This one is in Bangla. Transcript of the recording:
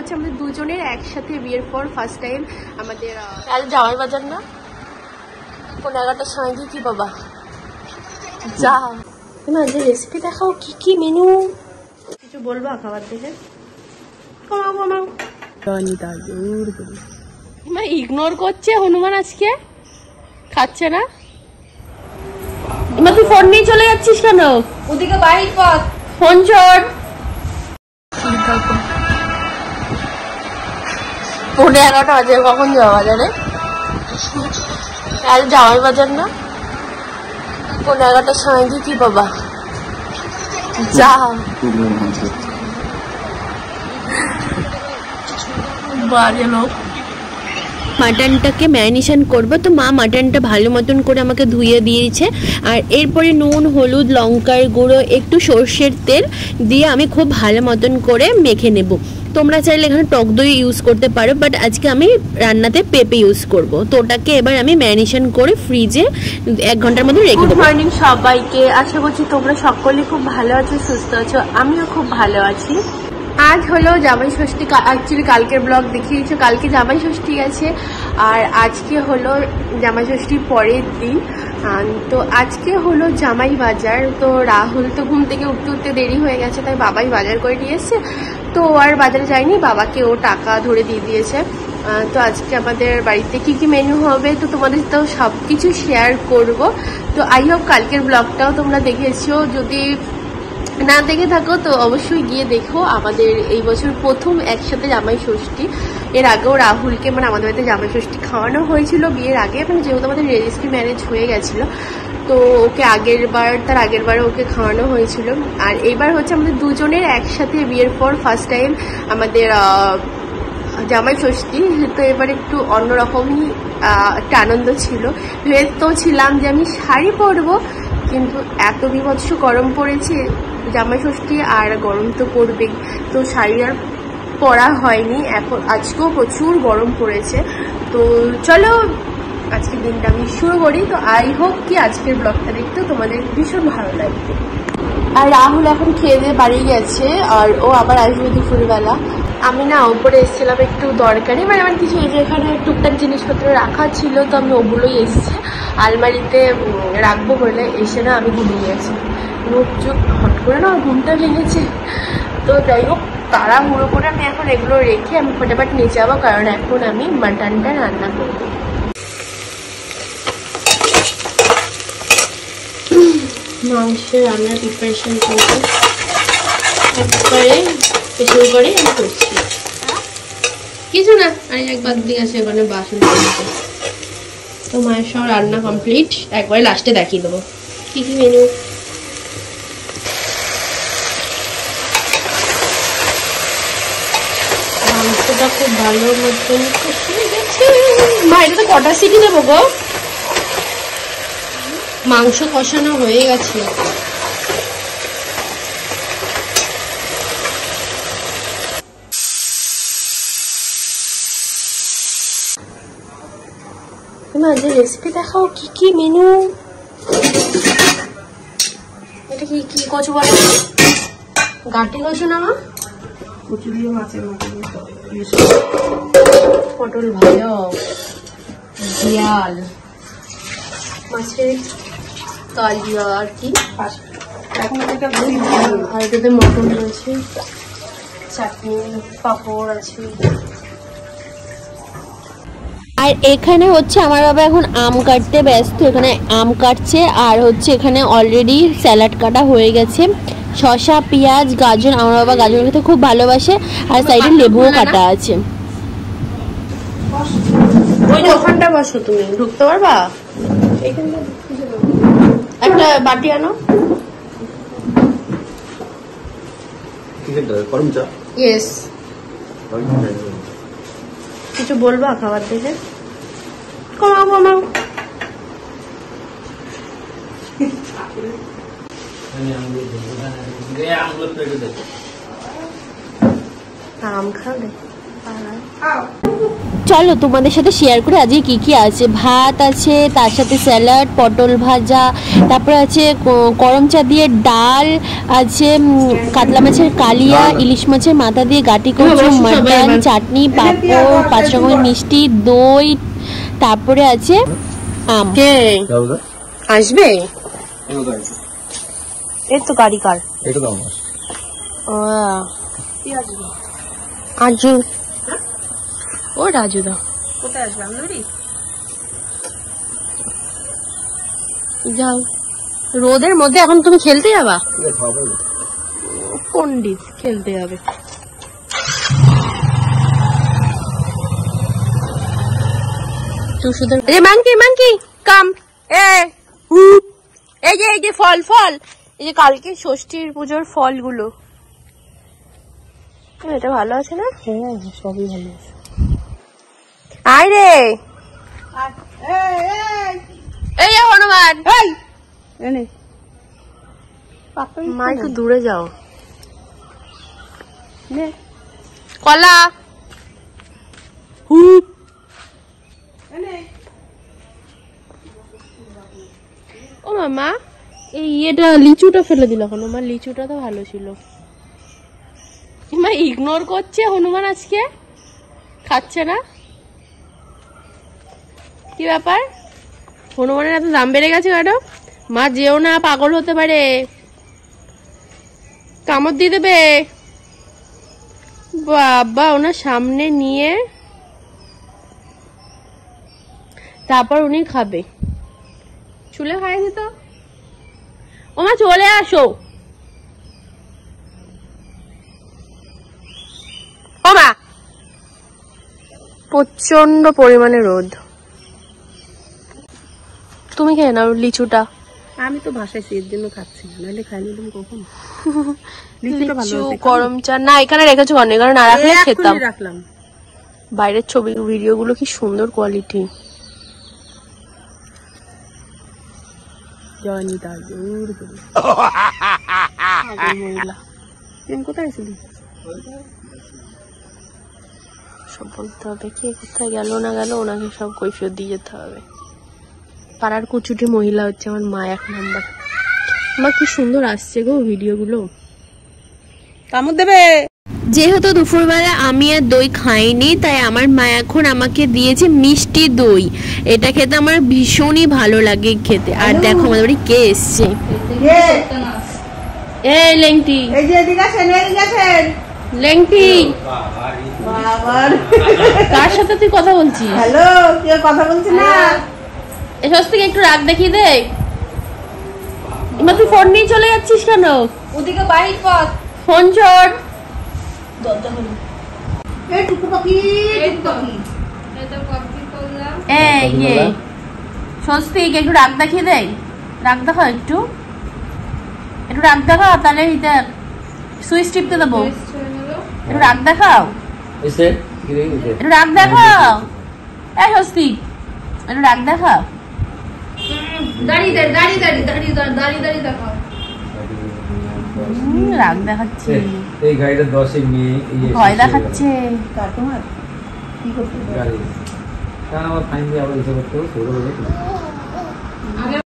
হচ্ছে আমাদের দুজনের একসাথে বিয়ের পর ফার্স্ট টাইম আমাদের আজ জামাই বাজার না 11টার সময় দিয়ে কি বাবা যা না যে রেসিপি দেখাও কি কি মেনু কিছু বলবা খাবার দেখে কমাও কমাও ইগনোর করছে হনুমান আজকে খাচ্ছে না তুই ফোন নিয়ে চলে যাচ্ছিস কেন ওদিকে বাহির পথ ফোন চট 11:30 বাজে কখন যাওয়া বাজারে আজ জামাই বাজার না 11টার সময় দিয়ে কি বাবা যা বাজে লোক মাটনটাকে ম্যারিনেশন করব তো মা মাটনটা ভালো মতন করে আমাকে ধুয়ে দিয়েছে আর এরপরে নুন হলুদ লঙ্কার গুঁড়ো একটু সর্ষের তেল দিয়ে আমি খুব ভালো মতন করে মেখে নেব তোমরা চাইলে এখানে টক দই ইউজ করতে পারো বাট আজকে আমি রান্নাতে পেঁপে ইউজ করব তো ওটাকে এবার আমি ম্যারিনেশন করে ফ্রিজে 1 ঘন্টার মধ্যে রেখে দেবো। গুড মর্নিং সবাইকে, আশা করছি তোমরা সকলে খুব ভালো আছো সুস্থ আছো, আমিও খুব ভালো আছি। আজ হলো জামাই ষষ্ঠী, অ্যাকচুয়ালি কালকের ব্লগ দেখিয়েছো, কালকে জামাই ষষ্ঠী আছে আর আজকে হলো জামাই ষষ্ঠীর পরের দিন। তো আজকে হলো জামাই বাজার, তো রাহুল তো ঘুম থেকে উঠতে উঠতে দেরি হয়ে গেছে তাই বাবাই বাজার করে নিয়ে এসছে, তো আর বাজারে যায়নি, বাবাকে ও টাকা ধরে দিয়ে দিয়েছে। তো আজকে আমাদের বাড়িতে কি কি মেনু হবে তো তোমাদের তো সব কিছু শেয়ার করব। তো আই হোপ কালকের ব্লগটাও তোমরা দেখেছো, যদি না দেখে থাকো তো অবশ্যই গিয়ে দেখো। আমাদের এই বছর প্রথম একসাথে জামাই ষষ্ঠী, এর আগেও রাহুলকে মানে আমাদের বাড়িতে জামাই ষষ্ঠী খাওয়ানো হয়েছিল বিয়ের আগে, মানে যেহেতু আমাদের রেজিস্ট্রি ম্যারেজ হয়ে গেছিলো তো ওকে তার আগের বার ওকে খাওয়ানো হয়েছিল। আর এইবার হচ্ছে আমাদের দুজনের একসাথে বিয়ের পর ফার্স্ট টাইম আমাদের জামাই ষষ্ঠী, তো এবার একটু অন্যরকমই একটা আনন্দ ছিল। ভেবেও ছিলাম যে আমি শাড়ি পরবো, কিন্তু এত বিভৎস গরম পড়েছে জামাই ষষ্ঠী আর গরম তো পড়বেই, তো শাড়ি আর পরা হয়নি। এখন আজকেও প্রচুর গরম পড়েছে, তো চলো আজকের দিনটা আমি শুরু করি। তো আই হোপ কি আজকের ব্লগটা দেখতে তোমাদের ভীষণ ভালো লাগবে। আর রাহুল এখন খেয়ে দিয়ে বাড়ি গেছে আর ও আবার আসবে দুপুরবেলা। আমি না ওপরে এসেছিলাম একটু দরকারি, মানে আমার কিছু এখানে টুকটাক জিনিসপত্র রাখা ছিল, তো আমি ওগুলোই এসেছি আলমারিতে রাখবো বলে, এসে না আমি ঘুমিয়ে গেছি। রোদ চোখ হট করে না ঘুমটা ভেঙেছে, তো যাই হোক তাড়াহুড়ো করে আমি এখন এগুলো রেখে আমি ফটাফট নিয়ে যাবো, কারণ এখন আমি মাটনটা রান্না করবো। মাংস রান্নার প্রিপারেশন করবো, একবারে স্পেশাল করে আমি করছি, কিছু না আর একবার দিয়ে আছে ওখানে বাসন। তো মায়ের সব রান্না কমপ্লিট, একবারে লাস্টে দেখিয়ে দেবো কি কি মেনু। মাংসটা খুব ভালো মতন কষিয়ে গেছে। মা এটা তো কটা সিটি দেবো গো? মাংস কষানো হয়ে গেছে। মা যে রেসিপি দেখাও কি কি মেনু, এটা কি কি কচু বলে? গাটি কচু না মা? কচু দিয়ে মাছের পটল ভাজা, জিয়াল মাছের কালিয়া আর কি, আর এটাতে মটন আছে, চাটনি পাঁপড় আছে। আর এখানে হচ্ছে আমার বাবা এখন আম কাটতে ব্যস্ত, এখানে আম কাটছে আর হচ্ছে এখানে অলরেডি স্যালাড কাটা হয়ে গেছে, শসা পেঁয়াজ গাজর, আমার বাবা গাজর খেতে খুব ভালোবাসে, আর সাইডে লেবুও কাটা আছে। ওই যে ওখানটা বসো, তুমি ঢুকতে পারবা? একটা বাটি আনো। ইয়েস, কিছু বলবা খাবার দেখে? কমাও কমাও। আম খাবে চলো তোমাদের সাথে শেয়ার করে আজকে কি কি আছে। ভাত আছে, তার সাথে স্যালাড, পটল ভাজা, তারপরে আছে গরম চা দিয়ে ডাল আছে, কাতলা মাছের কালিয়া, ইলিশ মাছের মাথা দিয়ে গাটি কচু, মাটন, চাটনি, পাঁপড়, 5 রকমের মিষ্টি, দই, তারপরে আছে আম। আসবে এই তো গাড়ি কার আজু ও রাজুদা কোথায় আসবে? আমদারি যাও, রোদের মধ্যে এখন তুমি খেলতে যাবা? পন্ডিত খেলতে যাবে। মাংকি মাংকি কাম, এই যে ফল ফল, এই যে কালকে ষষ্ঠীর পুজোর ফলগুলো। এটা ভালো আছে না? হ্যাঁ সবই ভালো আছে। আয় রে, এই হনুমান, মা একটু দূরে যাও। কলা ও মামা, এই এটা লিচুটা ফেলে দিল কেন? মা লিচুটা তো ভালো ছিল। মা ইগনোর করছে হনুমান, আজকে খাচ্ছে না। কি ব্যাপার, হনুমানের এত দাম বেড়ে গেছে কেন? মা যেও না, পাগল হতে পারে, কামড় দিয়ে দেবে। বাবা, ওনার সামনে নিয়ে তারপর উনি খাবে। চুলে খাইনি তো। ও মা চলে আসো। ও মা, প্রচন্ড পরিমাণে রোদ। তুমি খেয়ে নাও লিচুটা। আমি তো ভাসাইছি, এর জন্য খাচ্ছি না, নাহলে খাই নিতাম কখন। লিচু গরম চা না এখানে রেখেছো অনেক, কারণ না রাখলে খেতাম। রাখলাম। বাইরের ছবি ভিডিও গুলো কি সুন্দর কোয়ালিটি। কোথায় ছিলি? সব বলতে হবে, কে কোথায় গেল না গেল, ওনাকে সব কৈফিয়ত দিয়ে যেতে হবে। পাড়ার কুচুটি মহিলা হচ্ছে আমার মা, 1 নাম্বার। মা কি সুন্দর আসছে গো ভিডিও গুলো। কামড় দেবে। যেহেতু দুপুরবেলা আমি আর দই খাইনি, তাই আমার মা এখন আমাকে দিয়েছে মিষ্টি দই। এটা খেতে আমার ভীষণই ভালো লাগে খেতে। আর দেখো আমাদের বাড়ি কে এসছে। এই লেংটি, এই যে এদিকে আসেন, এদিকে আসেন। লেংটি, বাবার কার সাথে তুই কথা বলছিস? হ্যালো, কেউ কথা বলছিস না? এই স্বস্তিকে একটু রাগ দেখিয়ে দে। এবার তুই ফোন নিয়ে চলে যাচ্ছিস কেন? ওদিকে বাহির পথ, ফোন ছোট। স্বস্তিক একটু রাগ দেখিয়ে দে, রাগ দেখাও, একটু একটু রাগ দেখাও, তাহলে সুইচ টিপতে দেবো। একটু রাগ দেখাও, একটু রাগ দেখাও। এই স্বস্তিক একটু রাগ দেখাও। রাগ দেখাচ্ছে, এই গাড়িটা 10-এ নিয়ে ভয় দেখাচ্ছে। তোমার কি করতে গাড়ি, কারণ আমার ফাইন দিয়ে আবার এসে করতে হবে।